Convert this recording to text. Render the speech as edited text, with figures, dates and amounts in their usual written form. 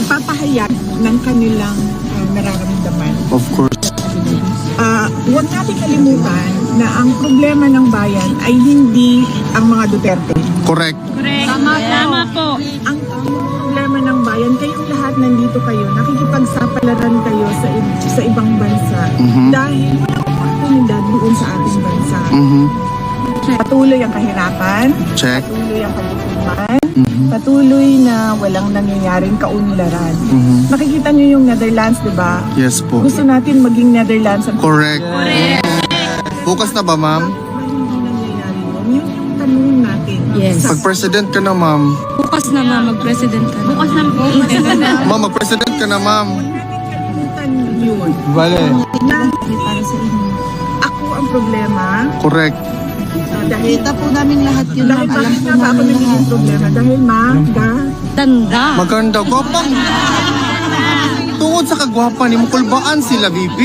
nagpapahayag ng kanilang nararamdaman. Of course. Huwag natin kalimutan na ang problema ng bayan ay hindi ang mga Duterte. Correct. Tama po. Ang problema ng bayan, kayong lahat nandito kayo, nakikipagsapalaran kayo sa ibang bansa dahil walang oportunidad doon sa ating bansa. Patuloy ang kahirapan, Check. patuloy ang kagutuman, patuloy na walang nangyayaring kaunlaran. Nakikita nyo yung Netherlands, di ba? Yes po. Gusto natin maging Netherlands. Correct. Bukas na ba, ma'am? Hindi nangyayari yun. Yun yung tanong natin. Yes. Pag-president ka na, ma'am. Bukas na mag-president ka. Bukas na po. Ma'am, mag-president ka na, ma'am. Huwag natin kalimutan yun. Vale. Na para sa inyo. Ako ang problema. Correct. Dahil Kita po namin lahat yun. dahil Alam bakit po nga ba ako namin nagiging lahat. problema? Dahil Tanda. Maganda. Gwapang. Tungod sa kagwapa ni Mukulbaan sila, VP.